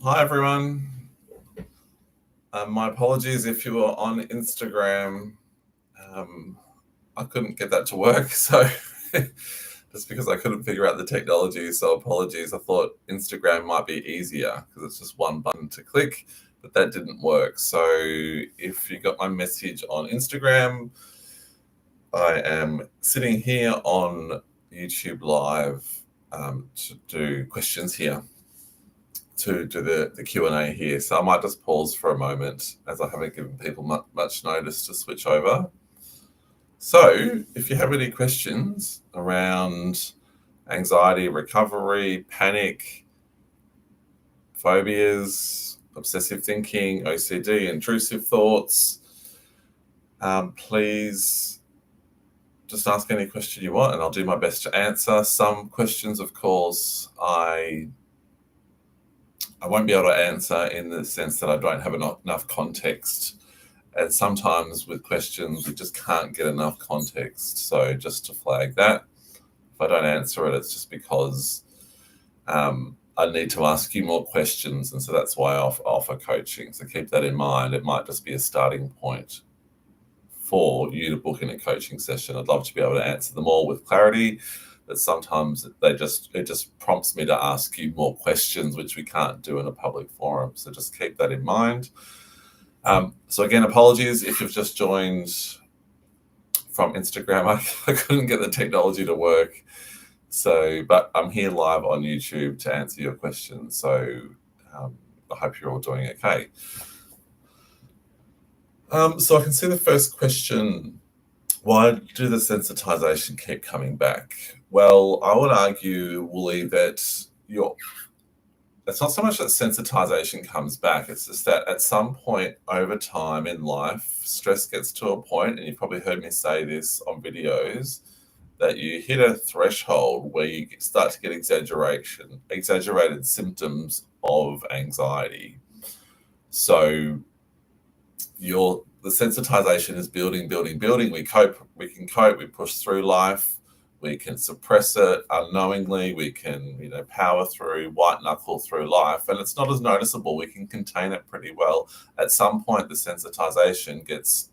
Hi, everyone. My apologies if you were on Instagram. I couldn't get that to work, so just because I couldn't figure out the technology, so apologies. I thought Instagram might be easier because it's just one button to click, but that didn't work. So if you got my message on Instagram, I am sitting here on YouTube Live to do questions here, to do the Q&A here. So I might just pause for a moment as I haven't given people much notice to switch over. So if you have any questions around anxiety, recovery, panic, phobias, obsessive thinking, OCD, intrusive thoughts, please just ask any question you want and I'll do my best to answer. Some questions, of course, I won't be able to answer in the sense that I don't have enough context. And sometimes with questions, we just can't get enough context. So just to flag that, if I don't answer it, it's just because I need to ask you more questions. And so that's why I offer coaching. So keep that in mind. It might just be a starting point for you to book in a coaching session. I'd love to be able to answer them all with clarity, but sometimes it just prompts me to ask you more questions, which we can't do in a public forum. So just keep that in mind. So again, apologies if you've just joined from Instagram. I couldn't get the technology to work. But I'm here live on YouTube to answer your questions. So I hope you're all doing okay. So I can see the first question. Why do the sensitization keep coming back? Well, I would argue, Wooly, that it's not so much that sensitization comes back. It's just that at some point over time in life, stress gets to a point, and you've probably heard me say this on videos, that you hit a threshold where you start to get exaggerated symptoms of anxiety. So the sensitization is building. We can cope, we push through life, we can suppress it unknowingly, we can, power through, white knuckle through life, and it's not as noticeable. We can contain it pretty well. At some point, the sensitization gets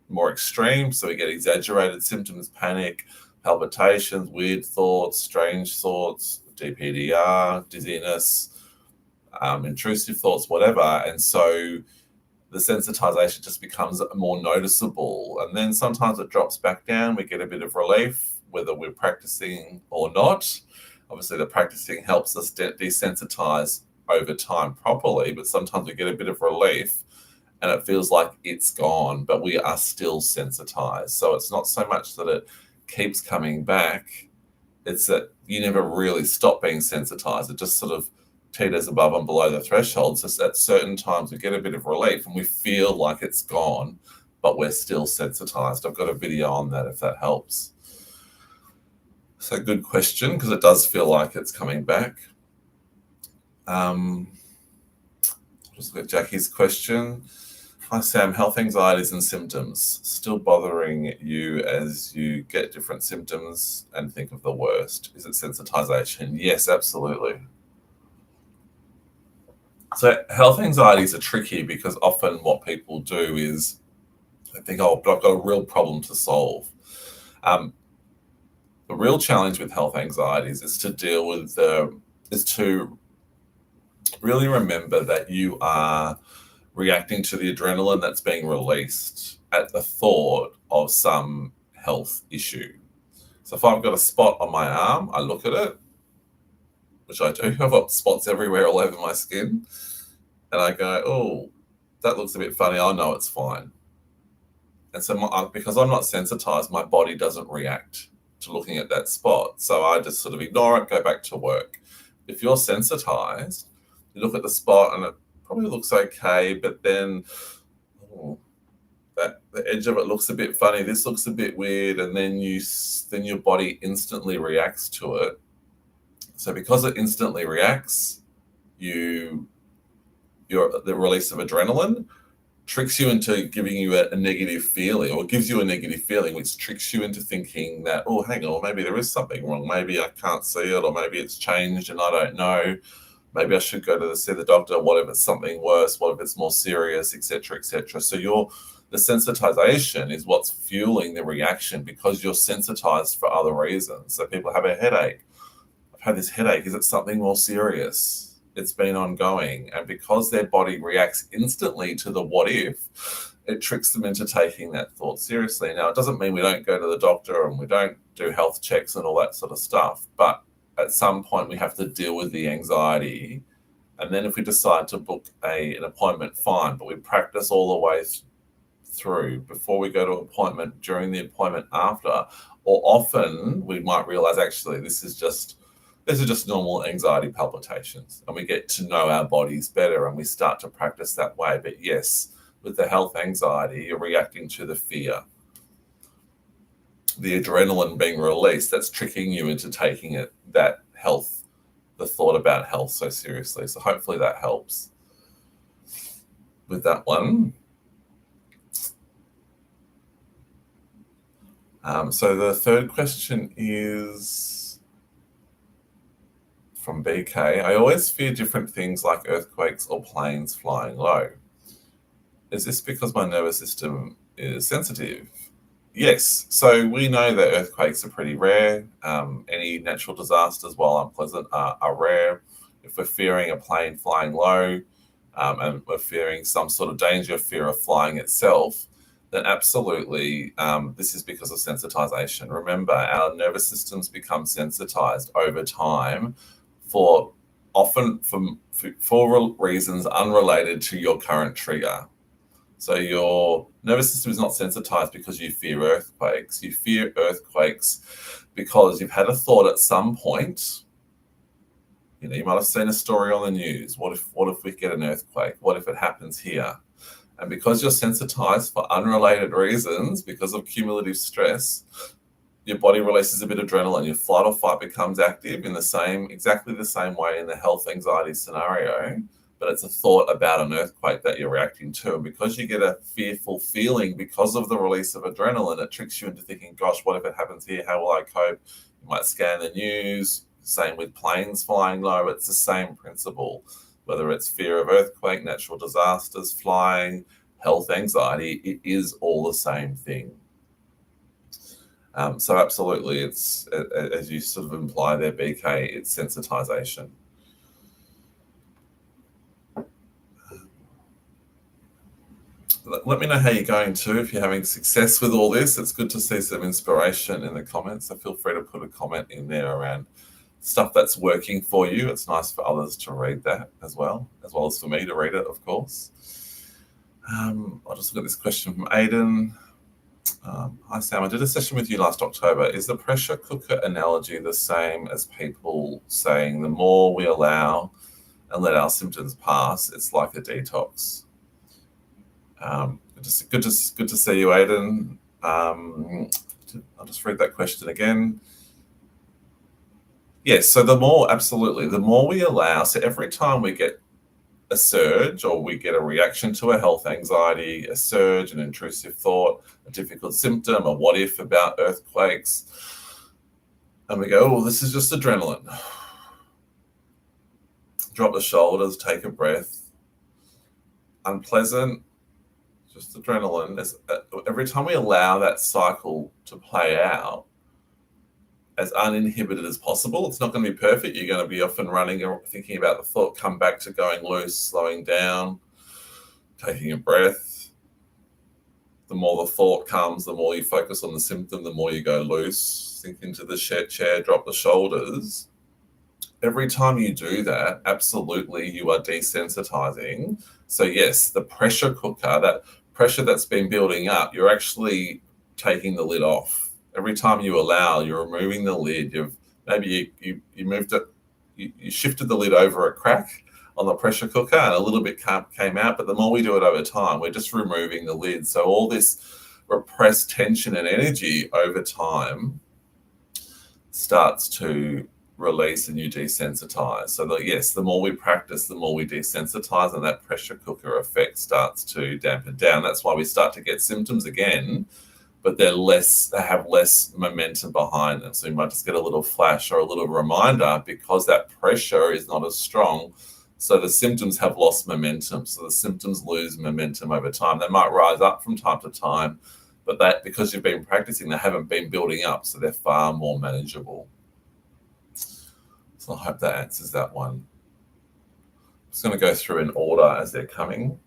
more extreme, so we get exaggerated symptoms, panic, palpitations, weird thoughts, strange thoughts, DPDR, dizziness, intrusive thoughts, whatever. And so the sensitization just becomes more noticeable. And then sometimes it drops back down. We get a bit of relief, whether we're practicing or not. Obviously, the practicing helps us desensitize over time properly, but sometimes we get a bit of relief and it feels like it's gone, but we are still sensitized. So it's not so much that it keeps coming back, it's that you never really stop being sensitized. It just sort of teeters above and below the threshold. So at certain times we get a bit of relief and we feel like it's gone, but we're still sensitized. I've got a video on that if that helps. So good question, because it does feel like it's coming back. Just look at Jackie's question. Hi Sam, health anxieties and symptoms still bothering you as you get different symptoms and think of the worst? Is it sensitization? Yes, absolutely. So health anxieties are tricky because often what people do is they think, oh, but I've got a real problem to solve. The real challenge with health anxieties is to really remember that you are reacting to the adrenaline that's being released at the thought of some health issue. So if I've got a spot on my arm, I look at it, which I do. I've got spots everywhere all over my skin. And I go, oh, that looks a bit funny. I know it's fine. And so because I'm not sensitized, my body doesn't react to looking at that spot. So I just sort of ignore it, go back to work. If you're sensitized, you look at the spot and it probably looks okay, but then the edge of it looks a bit funny. This looks a bit weird. And then your body instantly reacts to it. So because it instantly reacts, the release of adrenaline tricks you into giving you a negative feeling, or gives you a negative feeling, which tricks you into thinking that, oh, hang on, maybe there is something wrong. Maybe I can't see it, or maybe it's changed and I don't know. maybe I should go to see the doctor. What if it's something worse? What if it's more serious, etc., etc.? So the sensitization is what's fueling the reaction because you're sensitized for other reasons. So people have a headache. I've had this headache. Is it something more serious? It's been ongoing. And because their body reacts instantly to the what if, it tricks them into taking that thought seriously. Now, it doesn't mean we don't go to the doctor and we don't do health checks and all that sort of stuff. But at some point, we have to deal with the anxiety. And then if we decide to book an appointment, fine. But we practice all the way through before we go to an appointment, during the appointment, after. Or often we might realize, actually, this is just normal anxiety palpitations. And we get to know our bodies better and we start to practice that way. But yes, with the health anxiety, you're reacting to the fear. The adrenaline being released, that's tricking you into taking the thought about health so seriously. So hopefully that helps with that one. So the third question is from BK. I always fear different things like earthquakes or planes flying low. Is this because my nervous system is sensitive? Yes. So we know that earthquakes are pretty rare. Any natural disasters, while unpleasant, are rare. If we're fearing a plane flying low and we're fearing some sort of danger, fear of flying itself, then absolutely this is because of sensitization. Remember, our nervous systems become sensitized over time for reasons unrelated to your current trigger. So your nervous system is not sensitized because you fear earthquakes. You fear earthquakes because you've had a thought at some point. You might have seen a story on the news. What if we get an earthquake? What if it happens here? And because you're sensitized for unrelated reasons, because of cumulative stress, your body releases a bit of adrenaline. Your flight or fight becomes active in exactly the same way in the health anxiety scenario. But it's a thought about an earthquake that you're reacting to. And because you get a fearful feeling because of the release of adrenaline, it tricks you into thinking, gosh, what if it happens here? How will I cope? You might scan the news. Same with planes flying low. It's the same principle. Whether it's fear of earthquake, natural disasters, flying, health anxiety, it is all the same thing. So absolutely, it's, as you sort of imply there, BK, it's sensitization. Let me know how you're going too. If you're having success with all this, it's good to see some inspiration in the comments. So feel free to put a comment in there around stuff that's working for you. It's nice for others to read that as well as for me to read it, of course. I'll just look at this question from Aiden. Hi, Sam. I did a session with you last October. Is the pressure cooker analogy the same as people saying the more we allow and let our symptoms pass, it's like a detox? Good to see you, Aiden. I'll just read that question again. Yes, so the more we allow, so every time we get a surge or we get a reaction to a health anxiety, a surge, an intrusive thought, a difficult symptom, a what if about earthquakes, and we go, oh, this is just adrenaline. Drop the shoulders, take a breath. Unpleasant, just adrenaline. Every time we allow that cycle to play out as uninhibited as possible, it's not going to be perfect. You're going to be often running or thinking about the thought, come back to going loose, slowing down, taking a breath. The more the thought comes, the more you focus on the symptom, the more you go loose, sink into the chair, drop the shoulders. Every time you do that, absolutely, you are desensitizing. So yes, the pressure cooker, that pressure that's been building up, you're actually taking the lid off. Every time you allow, you're removing the lid. You moved it, you shifted the lid over a crack on the pressure cooker and a little bit came out. But the more we do it over time, we're just removing the lid. So all this repressed tension and energy over time starts to release and you desensitize. So yes, the more we practice, the more we desensitize, and that pressure cooker effect starts to dampen down. That's why we start to get symptoms again but they have less momentum behind them. So you might just get a little flash or a little reminder because that pressure is not as strong. So the symptoms have lost momentum. So the symptoms lose momentum over time. They might rise up from time to time, but that because you've been practicing, they haven't been building up. So they're far more manageable. So I hope that answers that one. I'm just going to go through in order as they're coming.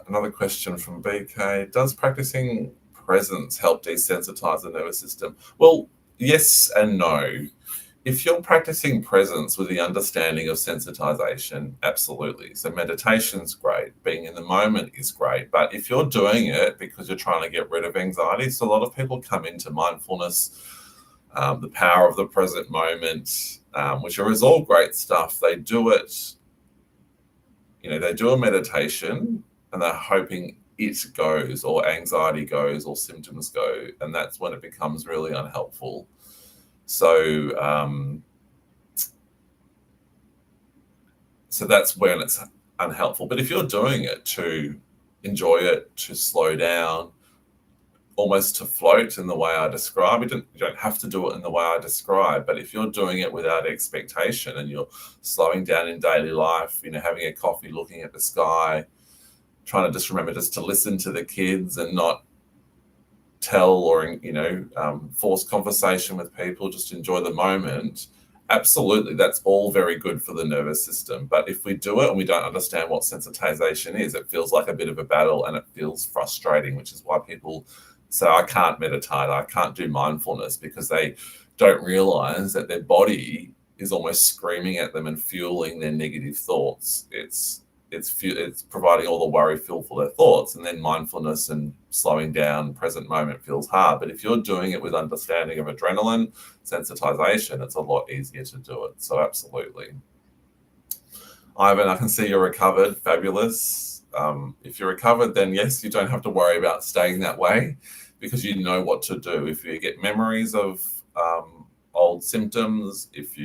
Another question from BK. Does practicing presence help desensitize the nervous system? Well, yes and no. If you're practicing presence with the understanding of sensitization, absolutely. So meditation's great. Being in the moment is great. But if you're doing it because you're trying to get rid of anxiety, so a lot of people come into mindfulness, the power of the present moment, which is all great stuff. They do it, they do a meditation and they're hoping it goes or anxiety goes or symptoms go. And that's when it becomes really unhelpful. So that's when it's unhelpful. But if you're doing it to enjoy it, to slow down, almost to float in the way I describe, you don't have to do it in the way I describe, but if you're doing it without expectation and you're slowing down in daily life, having a coffee, looking at the sky, trying to just remember just to listen to the kids and not tell or force conversation with people, just enjoy the moment, absolutely, that's all very good for the nervous system. But if we do it and we don't understand what sensitization is, it feels like a bit of a battle and it feels frustrating, which is why people say, I can't meditate, I can't do mindfulness, because they don't realize that their body is almost screaming at them and fueling their negative thoughts. It's providing all the worry fuel for their thoughts, and then mindfulness and slowing down, present moment feels hard. But if you're doing it with understanding of adrenaline, sensitization, it's a lot easier to do it. So absolutely. Ivan, I can see you're recovered. Fabulous. If you're recovered, then yes, you don't have to worry about staying that way because you know what to do. If you get memories of old symptoms, if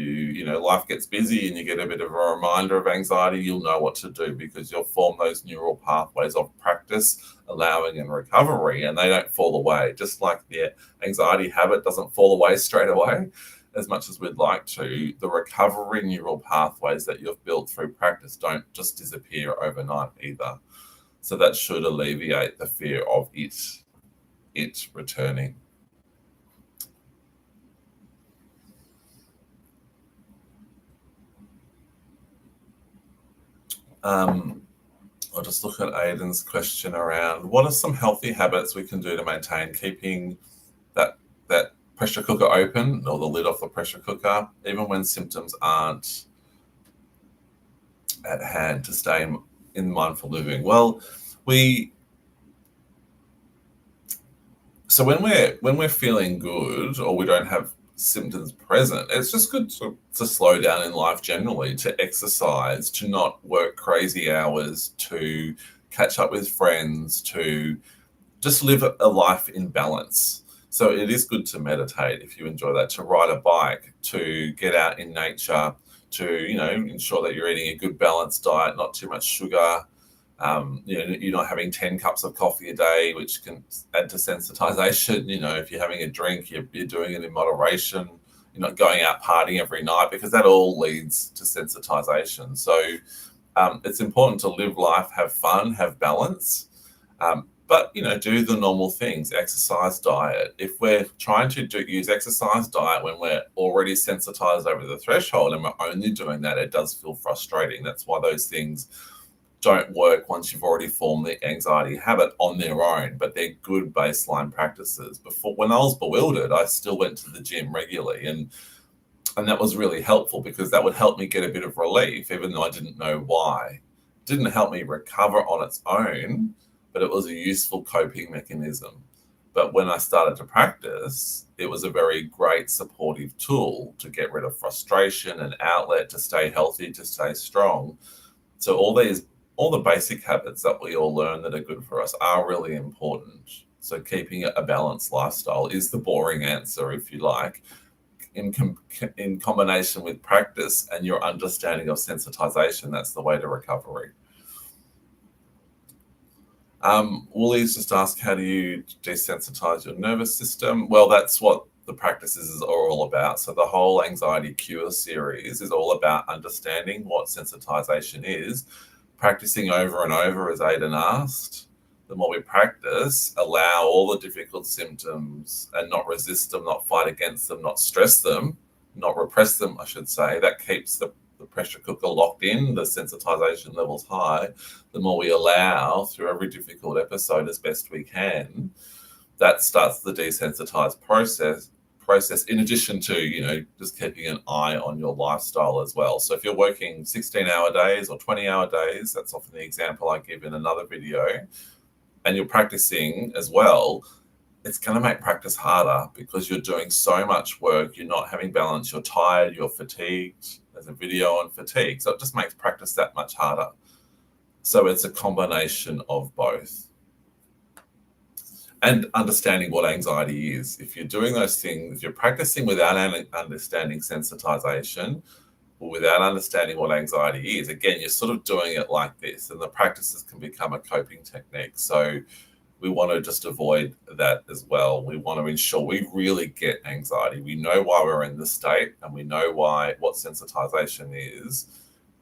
life gets busy and you get a bit of a reminder of anxiety, you'll know what to do because you'll form those neural pathways of practice, allowing and recovery, and they don't fall away. Just like the anxiety habit doesn't fall away straight away as much as we'd like to, the recovery neural pathways that you've built through practice don't just disappear overnight either. So that should alleviate the fear of it returning. I'll just look at Aiden's question around what are some healthy habits we can do to maintain keeping that pressure cooker open or the lid off the pressure cooker, even when symptoms aren't at hand, to stay in mindful living. Well, when we're feeling good or we don't have symptoms present, it's just good to slow down in life generally, to exercise, to not work crazy hours, to catch up with friends, to just live a life in balance. So it is good to meditate if you enjoy that, to ride a bike, to get out in nature, to ensure that you're eating a good balanced diet, not too much sugar. You're not having 10 cups of coffee a day, which can add to sensitization. If you're having a drink, you're doing it in moderation. You're not going out partying every night, because that all leads to sensitization. So it's important to live life, have fun, have balance, but do the normal things, exercise, diet. If we're trying to use exercise, diet when we're already sensitized over the threshold and we're only doing that, it does feel frustrating. That's why those things don't work once you've already formed the anxiety habit on their own, but they're good baseline practices. Before, when I was bewildered, I still went to the gym regularly, and that was really helpful because that would help me get a bit of relief, even though I didn't know why. It didn't help me recover on its own, but it was a useful coping mechanism. But when I started to practice, it was a very great supportive tool to get rid of frustration, an outlet, to stay healthy, to stay strong. So all the basic habits that we all learn that are good for us are really important. So keeping a balanced lifestyle is the boring answer, if you like. in combination with practice and your understanding of sensitization, that's the way to recovery. Woolies just asked, how do you desensitize your nervous system? Well, that's what the practices are all about. So the whole Anxiety Cure series is all about understanding what sensitization is, practicing over and over, as Aidan asked. The more we practice, allow all the difficult symptoms and not resist them, not fight against them, not stress them, not repress them, I should say. That keeps the pressure cooker locked in, the sensitization levels high. The more we allow through every difficult episode as best we can, that starts the desensitized process in addition to, just keeping an eye on your lifestyle as well. So if you're working 16-hour days or 20-hour days, that's often the example I give in another video, and you're practicing as well, it's going to make practice harder because you're doing so much work, you're not having balance, you're tired, you're fatigued. There's a video on fatigue. So it just makes practice that much harder. So it's a combination of both. And understanding what anxiety is. If you're doing those things, if you're practicing without understanding sensitization, or without understanding what anxiety is, again, you're sort of doing it like this, and the practices can become a coping technique. So we want to just avoid that as well. We want to ensure we really get anxiety. We know why we're in this state, and we know what sensitization is,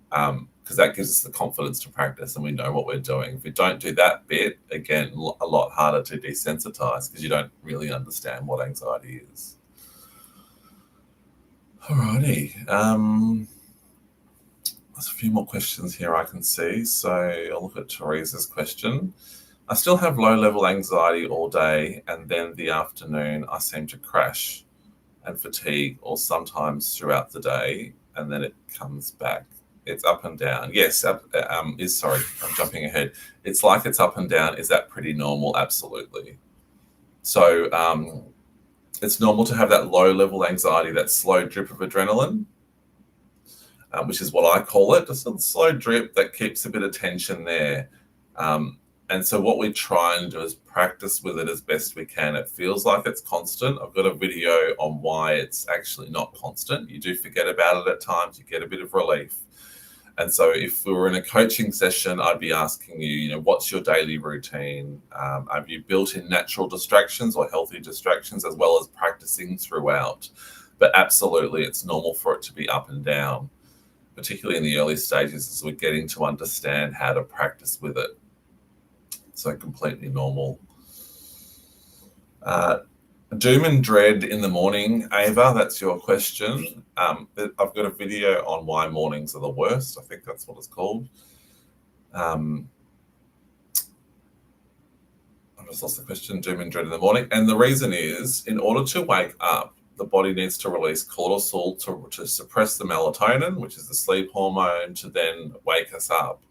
because that gives us the confidence to practice, and we know what we're doing. If we don't do that bit, again, a lot harder to desensitize because you don't really understand what anxiety is. Alrighty. There's a few more questions here I can see. So I'll look at Teresa's question. I still have low-level anxiety all day, and then the afternoon I seem to crash and fatigue, or sometimes throughout the day, and then it comes back. It's up and down. Yes, sorry, I'm jumping ahead. It's like it's up and down. Is that pretty normal? Absolutely. So it's normal to have that low-level anxiety, that slow drip of adrenaline, which is what I call it, just a slow drip that keeps a bit of tension there. And so what we try and do is practice with it as best we can. It feels like it's constant. I've got a video on why it's actually not constant. You do forget about it at times. You get a bit of relief. And so if we were in a coaching session, I'd be asking you, what's your daily routine? Have you built in natural distractions or healthy distractions, as well as practicing throughout? But absolutely, it's normal for it to be up and down, particularly in the early stages as we're getting to understand how to practice with it. So completely normal. Doom and dread in the morning, Ava, that's your question. I've got a video on why mornings are the worst. I think that's what it's called. I just lost the question. Doom and dread in the morning. And the reason is, in order to wake up, the body needs to release cortisol to suppress the melatonin, which is the sleep hormone, to then wake us up.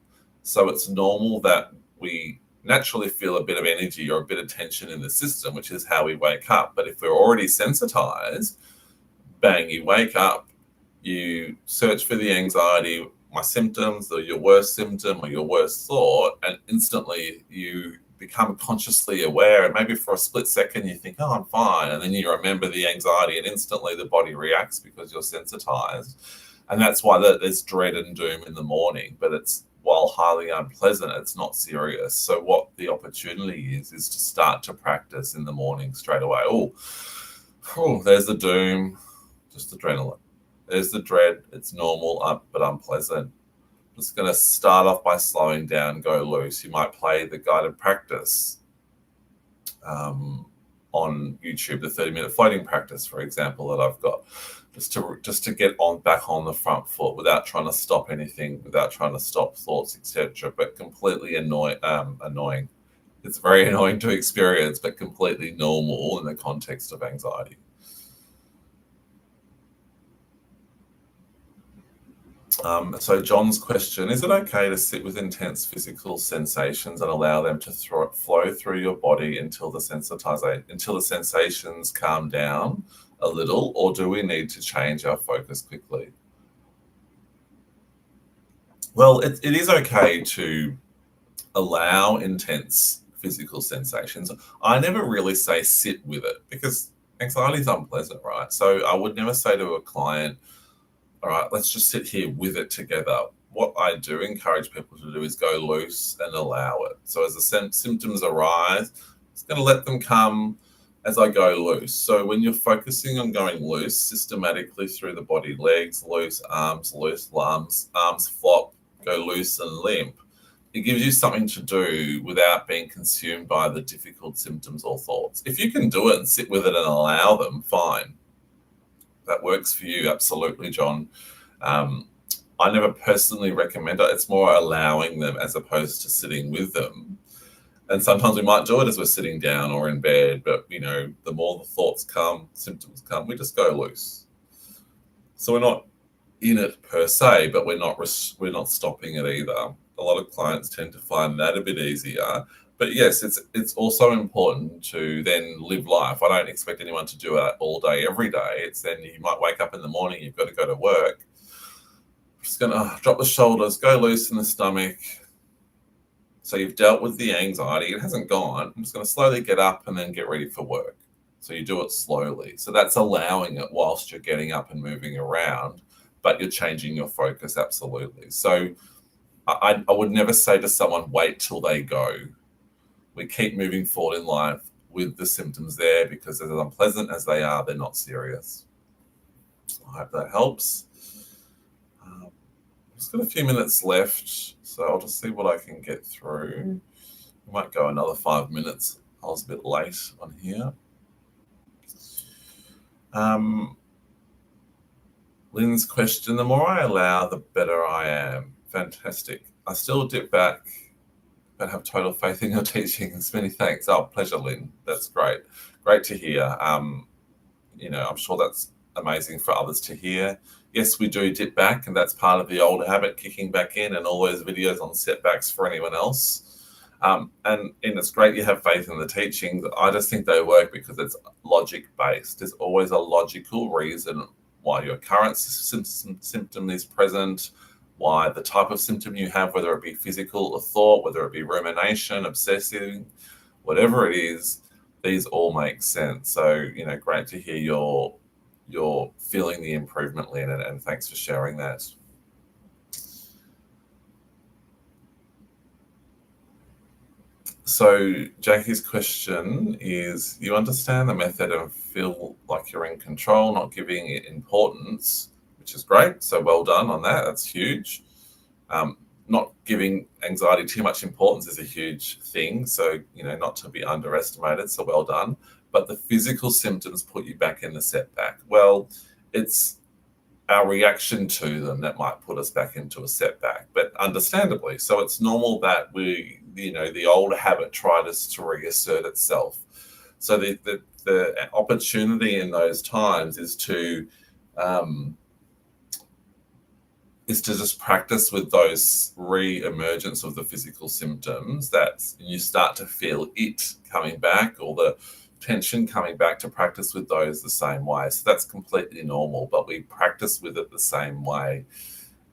So it's normal that we naturally feel a bit of energy or a bit of tension in the system, which is how we wake up. But if we're already sensitized, bang, you wake up, you search for the anxiety, my symptoms, or your worst symptom or your worst thought, and instantly you become consciously aware. And maybe for a split second you think, oh, I'm fine. And then you remember the anxiety, and instantly the body reacts because you're sensitized. And that's why there's dread and doom in the morning. But it's, while highly unpleasant, it's not serious. So what the opportunity is to start to practice in the morning straight away. Oh, there's the doom, just adrenaline. There's the dread, it's normal, but unpleasant. Just going to start off by slowing down, go loose. You might play the guided practice on YouTube, the 30-minute floating practice, for example, that I've got. Just to get back on the front foot without trying to stop anything, without trying to stop thoughts, etc. But completely annoying. It's very annoying to experience, but completely normal in the context of anxiety. So John's question, is it okay to sit with intense physical sensations and allow them to flow through your body until the sensations calm down a little, or do we need to change our focus quickly? Well, it is okay to allow intense physical sensations. I never really say sit with it, because anxiety is unpleasant, right? So I would never say to a client, all right, let's just sit here with it together. What I do encourage people to do is go loose and allow it. So as the symptoms arise, it's going to let them come as I go loose. So when you're focusing on going loose systematically through the body, legs loose, arms flop, go loose and limp, it gives you something to do without being consumed by the difficult symptoms or thoughts. If you can do it and sit with it and allow them, fine. That works for you, absolutely, John. I never personally recommend it. It's more allowing them as opposed to sitting with them. And sometimes we might do it as we're sitting down or in bed, but the more the thoughts come, symptoms come, we just go loose. So we're not in it per se, but we're not stopping it either. A lot of clients tend to find that a bit easier. But yes, it's also important to then live life. I don't expect anyone to do it all day, every day. It's then you might wake up in the morning, you've got to go to work. Just going to drop the shoulders, go loose in the stomach. So you've dealt with the anxiety. It hasn't gone. I'm just going to slowly get up and then get ready for work. So you do it slowly. So that's allowing it whilst you're getting up and moving around, but you're changing your focus, absolutely. So I would never say to someone, wait till they go. We keep moving forward in life with the symptoms there because as unpleasant as they are, they're not serious. I hope that helps. Just got a few minutes left, so I'll just see what I can get through. We might go another 5 minutes. I was a bit late on here. Lynn's question, the more I allow, the better I am. Fantastic. I still dip back, but have total faith in your teachings. Many thanks. Oh, pleasure, Lynn. That's great. Great to hear. I'm sure that's amazing for others to hear. Yes, we do dip back, and that's part of the old habit kicking back in, and all those videos on setbacks for anyone else. And it's great you have faith in the teachings. I just think they work because it's logic-based. There's always a logical reason why your current symptom is present, why the type of symptom you have, whether it be physical or thought, whether it be rumination, obsessive, whatever it is, these all make sense. So, great to hear you're feeling the improvement, Lynn, and thanks for sharing that. So Jackie's question is, you understand the method and feel like you're in control, not giving it importance, which is great. So well done on that. That's huge. Not giving anxiety too much importance is a huge thing. So, not to be underestimated. So well done. But the physical symptoms put you back in the setback. Well, it's our reaction to them that might put us back into a setback, but understandably. So it's normal that the old habit tries to reassert itself. So the opportunity in those times is to just practice with those re-emergence of the physical symptoms, that you start to feel it coming back or the tension coming back, to practice with those the same way. So that's completely normal, but we practice with it the same way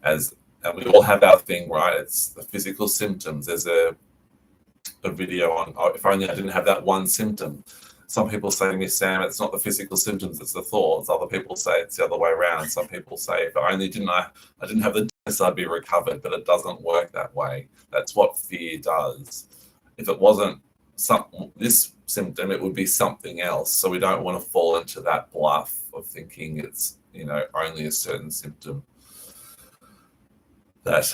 and we all have our thing, right? It's the physical symptoms. There's a video on, if only I didn't have that one symptom. Some people say to me, Sam, it's not the physical symptoms, it's the thoughts. Other people say it's the other way around. Some people say, if I only didn't have the dentist, I'd be recovered, but it doesn't work that way. That's what fear does. If it wasn't this symptom, it would be something else. So we don't want to fall into that bluff of thinking it's only a certain symptom that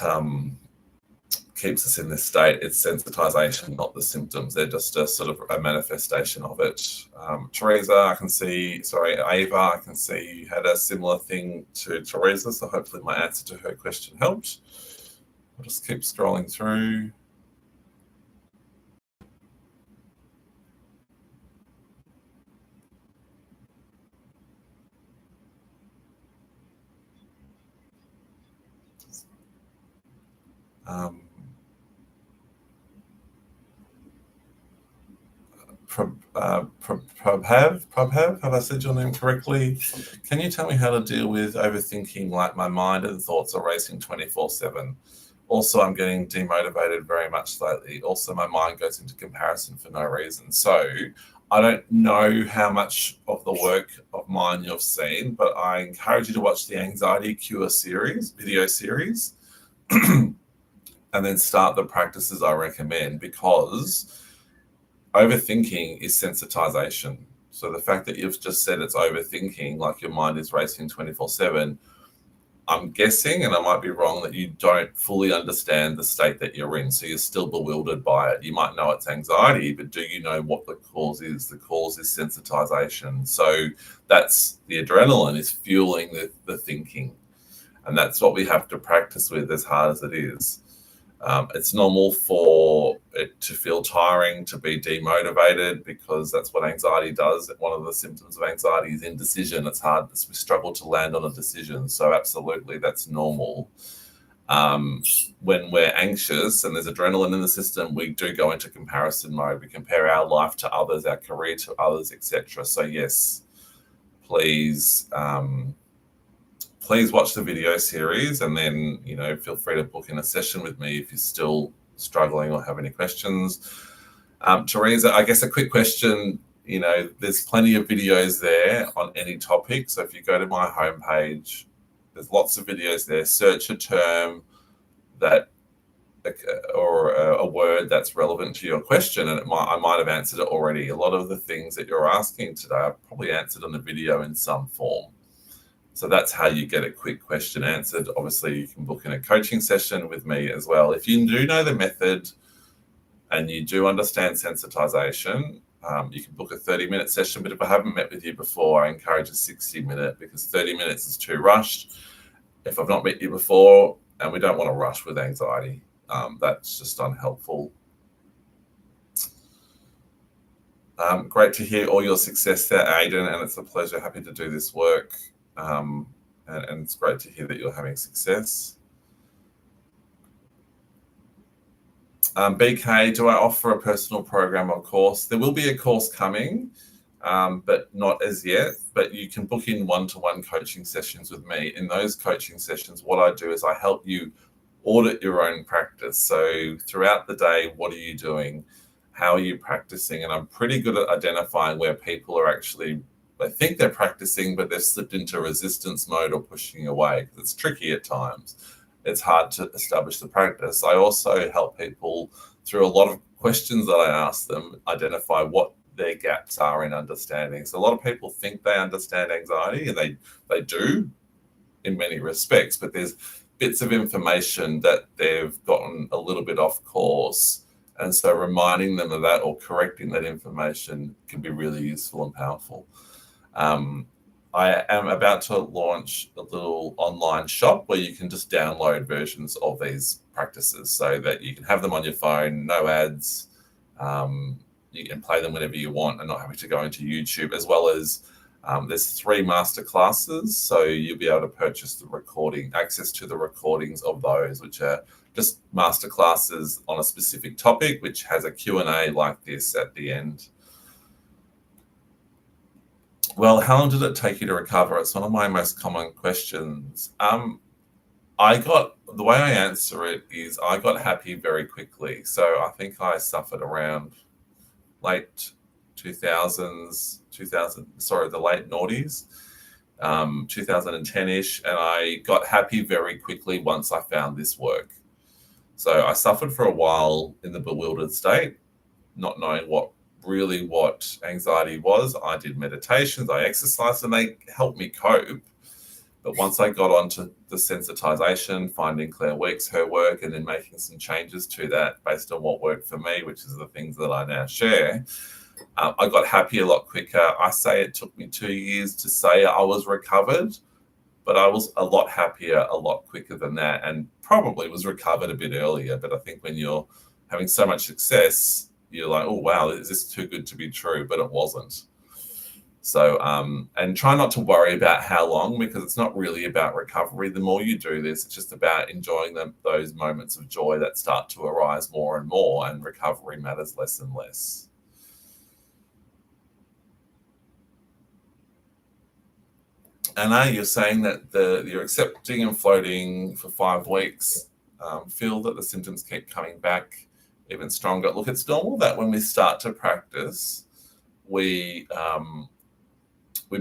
keeps us in this state. It's sensitization, not the symptoms. They're just a sort of a manifestation of it. Teresa, I can see, Ava, I can see you had a similar thing to Teresa, so hopefully my answer to her question helped. I'll just keep scrolling through. Prabhav, have I said your name correctly? Can you tell me how to deal with overthinking, like my mind and thoughts are racing 24/7? Also, I'm getting demotivated very much lately. Also, my mind goes into comparison for no reason. So I don't know how much of the work of mine you've seen, but I encourage you to watch the Anxiety Cure series, video series, and then start the practices I recommend, because overthinking is sensitization. So the fact that you've just said it's overthinking, like your mind is racing 24/7, I'm guessing, and I might be wrong, that you don't fully understand the state that you're in. So you're still bewildered by it. You might know it's anxiety, but do you know what the cause is? The cause is sensitization. So that's the adrenaline is fueling the thinking. And that's what we have to practice with, as hard as it is. It's normal for it to feel tiring, to be demotivated, because that's what anxiety does. One of the symptoms of anxiety is indecision. It's hard. We struggle to land on a decision. So absolutely, that's normal. When we're anxious and there's adrenaline in the system, we do go into comparison mode. We compare our life to others, our career to others, etc. So yes, please watch the video series, and then, feel free to book in a session with me if you're still struggling or have any questions. Teresa, I guess a quick question, there's plenty of videos there on any topic. So if you go to my homepage, there's lots of videos there. Search a term that or a word that's relevant to your question, and I might have answered it already. A lot of the things that you're asking today, I've probably answered on the video in some form. So that's how you get a quick question answered. Obviously, you can book in a coaching session with me as well. If you do know the method and you do understand sensitization, you can book a 30-minute session. But if I haven't met with you before, I encourage a 60-minute, because 30 minutes is too rushed. If I've not met you before, and we don't want to rush with anxiety, that's just unhelpful. Great to hear all your success there, Aidan, and it's a pleasure. Happy to do this work. And it's great to hear that you're having success. BK, do I offer a personal program or course? There will be a course coming, but not as yet. But you can book in one-to-one coaching sessions with me. In those coaching sessions, what I do is I help you audit your own practice. So throughout the day, what are you doing? How are you practicing? And I'm pretty good at identifying where people are actually, they think they're practicing, but they've slipped into resistance mode or pushing away. It's tricky at times. It's hard to establish the practice. I also help people through a lot of questions that I ask them identify what their gaps are in understanding. So a lot of people think they understand anxiety, and they do in many respects, but there's bits of information that they've gotten a little bit off course. And so reminding them of that or correcting that information can be really useful and powerful. I am about to launch a little online shop where you can just download versions of these practices so that you can have them on your phone, no ads. You can play them whenever you want and not having to go into YouTube, as well as there's 3 master classes. So you'll be able to purchase access to the recordings of those, which are just master classes on a specific topic, which has a Q&A like this at the end. Well, how long did it take you to recover? It's one of my most common questions. The way I answer it is I got happy very quickly. So I think I suffered around late 2000s, the late noughties, 2010-ish, and I got happy very quickly once I found this work. So I suffered for a while in the bewildered state, not knowing what anxiety was. I did meditations, I exercised, and they helped me cope. But once I got onto the sensitization, finding Claire Weeks, her work, and then making some changes to that based on what worked for me, which is the things that I now share, I got happy a lot quicker. I say it took me 2 years to say I was recovered, but I was a lot happier a lot quicker than that, and probably was recovered a bit earlier. But I think when you're having so much success, you're like, oh, wow, is this too good to be true? But it wasn't. So, and try not to worry about how long, because it's not really about recovery. The more you do this, it's just about enjoying those moments of joy that start to arise more and more, and recovery matters less and less. Anna, you're saying that you're accepting and floating for 5 weeks, feel that the symptoms keep coming back even stronger. Look, it's normal that when we start to practice, we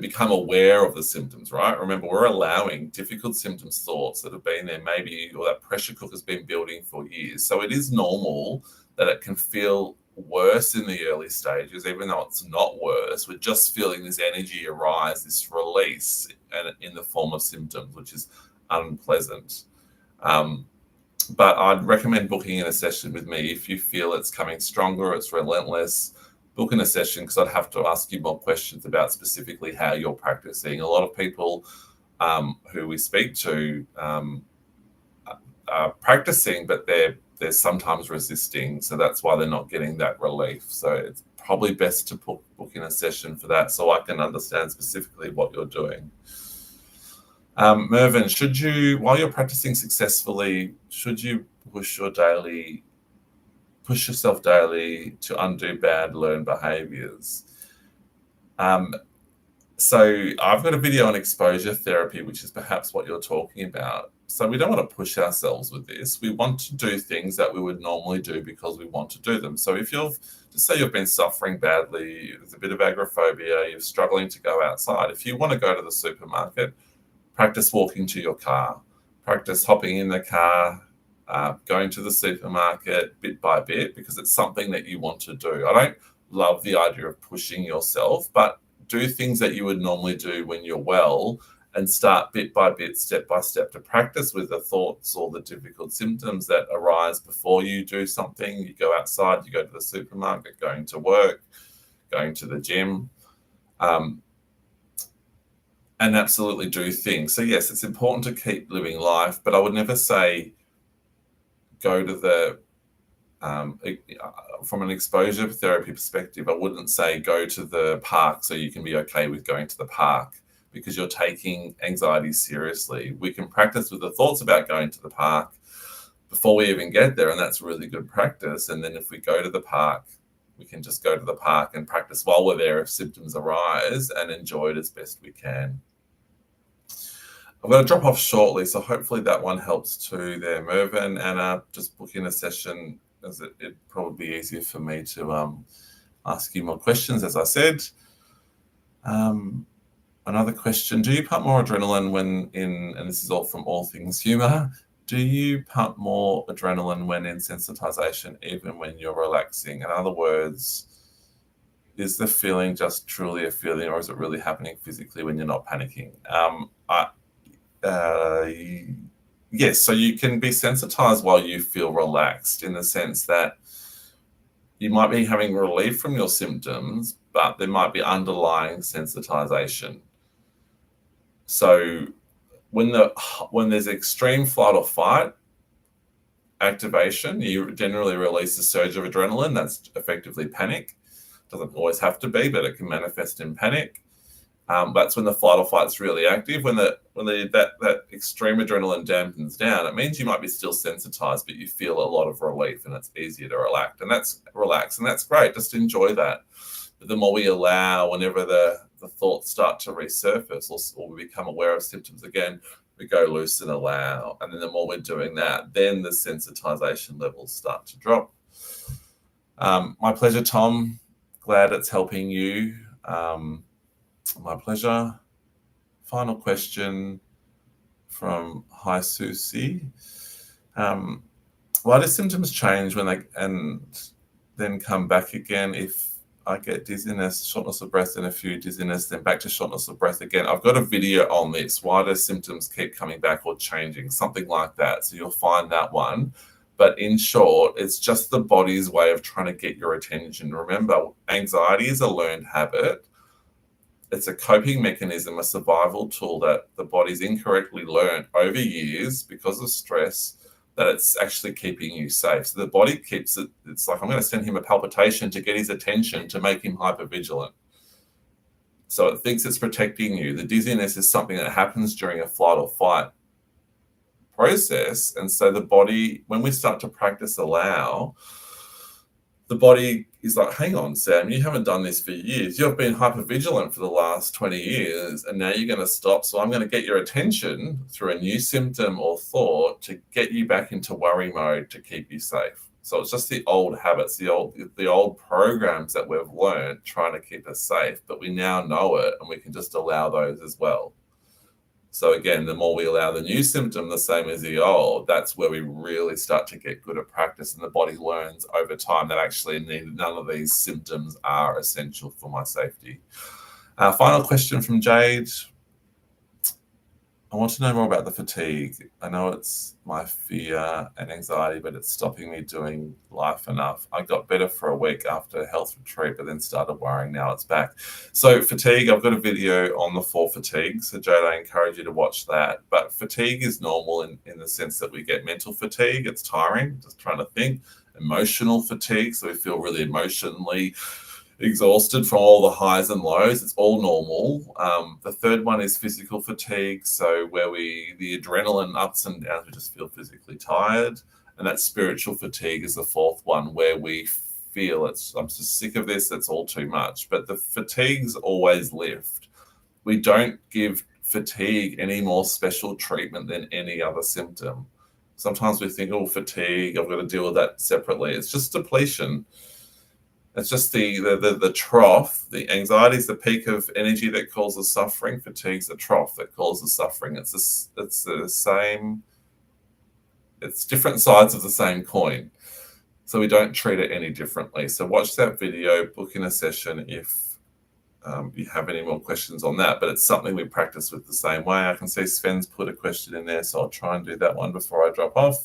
become aware of the symptoms, right? Remember, we're allowing difficult symptoms, thoughts that have been there, maybe, or that pressure cooker's been building for years. So it is normal that it can feel worse in the early stages, even though it's not worse. We're just feeling this energy arise, this release, and in the form of symptoms, which is unpleasant. But I'd recommend booking in a session with me if you feel it's coming stronger, it's relentless. Book in a session, because I'd have to ask you more questions about specifically how you're practicing. A lot of people who we speak to are practicing, but they're sometimes resisting. So that's why they're not getting that relief. So it's probably best to book in a session for that, so I can understand specifically what you're doing. Mervyn, while you're practicing successfully, should you push yourself daily to undo bad learned behaviors? So I've got a video on exposure therapy, which is perhaps what you're talking about. So we don't want to push ourselves with this. We want to do things that we would normally do because we want to do them. So if just say you've been suffering badly, there's a bit of agoraphobia, you're struggling to go outside. If you want to go to the supermarket, practice walking to your car, practice hopping in the car, going to the supermarket bit by bit, because it's something that you want to do. I don't love the idea of pushing yourself, but do things that you would normally do when you're well, and start bit by bit, step by step, to practice with the thoughts or the difficult symptoms that arise before you do something. You go outside, you go to the supermarket, going to work, going to the gym, and absolutely do things. So yes, it's important to keep living life, but I would never say go to the from an exposure therapy perspective, I wouldn't say go to the park so you can be okay with going to the park, because you're taking anxiety seriously. We can practice with the thoughts about going to the park before we even get there, and that's really good practice. And then if we go to the park, we can just go to the park and practice while we're there if symptoms arise, and enjoy it as best we can. I'm going to drop off shortly, so hopefully that one helps too there, Mervyn. And just book in a session, as it'd probably be easier for me to ask you more questions, as I said. Another question, do you pump more adrenaline and this is all from All Things Humour, do you pump more adrenaline when in sensitization, even when you're relaxing? In other words, is the feeling just truly a feeling, or is it really happening physically when you're not panicking? Yes, so you can be sensitized while you feel relaxed, in the sense that you might be having relief from your symptoms, but there might be underlying sensitization. So when there's extreme flight or fight activation, you generally release a surge of adrenaline. That's effectively panic. Doesn't always have to be, but it can manifest in panic. That's when the flight or fight's really active. When that extreme adrenaline dampens down, it means you might be still sensitized, but you feel a lot of relief, and it's easier to relax. And that's great. Just enjoy that. But the more we allow, whenever the thoughts start to resurface, or we become aware of symptoms again, we go loose and allow. And then the more we're doing that, then the sensitization levels start to drop. My pleasure, Tom. Glad it's helping you. My pleasure. Final question from Hi Susie. Why do symptoms change and then come back again if I get dizziness, shortness of breath, and a few dizziness, then back to shortness of breath again? I've got a video on this. Why do symptoms keep coming back or changing? Something like that. So you'll find that one. But in short, it's just the body's way of trying to get your attention. Remember, anxiety is a learned habit. It's a coping mechanism, a survival tool that the body's incorrectly learned over years because of stress, that it's actually keeping you safe. So the body keeps it. It's like, I'm going to send him a palpitation to get his attention, to make him hypervigilant. So it thinks it's protecting you. The dizziness is something that happens during a flight or fight process. And so the body, when we start to practice allow, the body is like, hang on, Sam, you haven't done this for years. You've been hypervigilant for the last 20 years, and now you're going to stop. So I'm going to get your attention through a new symptom or thought to get you back into worry mode to keep you safe. So it's just the old habits, the old programs that we've learned trying to keep us safe, but we now know it and we can just allow those as well. So again, the more we allow the new symptom the same as the old, that's where we really start to get good at practice, and the body learns over time that actually none of these symptoms are essential for my safety. Final question from Jade. I want to know more about the fatigue. I know it's my fear and anxiety, but it's stopping me doing life enough. I got better for a week after a health retreat, but then started worrying. Now it's back. So fatigue, I've got a video on the 4 fatigues. So Jade, I encourage you to watch that. But fatigue is normal in the sense that we get mental fatigue. It's tiring, just trying to think. Emotional fatigue, so we feel really emotionally exhausted from all the highs and lows. It's all normal. The third one is physical fatigue, so where the adrenaline ups and downs, we just feel physically tired. And that spiritual fatigue is the 4th one, where we feel I'm just sick of this, it's all too much. But the fatigues always lift. We don't give fatigue any more special treatment than any other symptom. Sometimes we think, oh, fatigue, I've got to deal with that separately. It's just depletion. It's just the trough. The anxiety is the peak of energy that causes suffering. Fatigue's the trough that causes suffering. It's the same. It's different sides of the same coin. So we don't treat it any differently. So watch that video, book in a session if you have any more questions on that. But it's something we practice with the same way. I can see Sven's put a question in there, so I'll try and do that one before I drop off.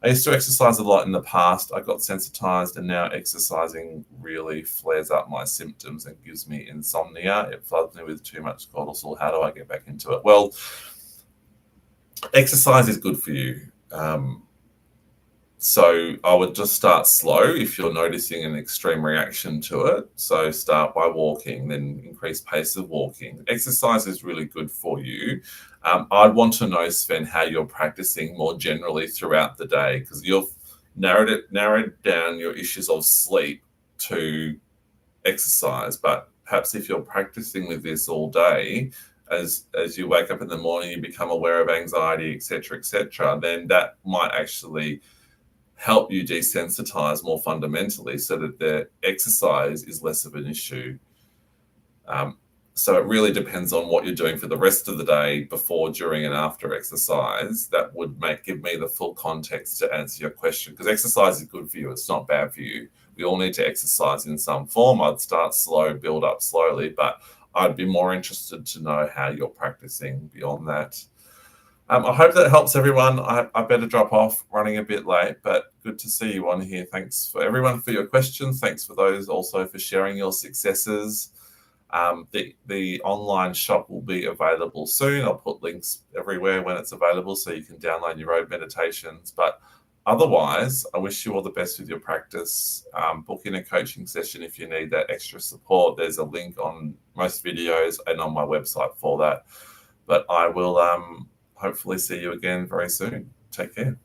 I used to exercise a lot in the past. I got sensitized, and now exercising really flares up my symptoms and gives me insomnia. It floods me with too much cortisol. How do I get back into it? Well, exercise is good for you. So I would just start slow if you're noticing an extreme reaction to it. So start by walking, then increase pace of walking. Exercise is really good for you. I'd want to know, Sven, how you're practicing more generally throughout the day, because you've narrowed down your issues of sleep to exercise. But perhaps if you're practicing with this all day, as you wake up in the morning, you become aware of anxiety, etc., then that might actually help you desensitize more fundamentally, so that the exercise is less of an issue. So it really depends on what you're doing for the rest of the day, before, during, and after exercise. That would give me the full context to answer your question, because exercise is good for you. It's not bad for you. We all need to exercise in some form. I'd start slow, build up slowly, but I'd be more interested to know how you're practicing beyond that. I hope that helps everyone. I better drop off, running a bit late, but good to see you on here. Thanks for everyone for your questions. Thanks for those also for sharing your successes. The online shop will be available soon. I'll put links everywhere when it's available, so you can download your own meditations. But otherwise, I wish you all the best with your practice. Book in a coaching session if you need that extra support. There's a link on most videos and on my website for that. But I will hopefully see you again very soon. Take care.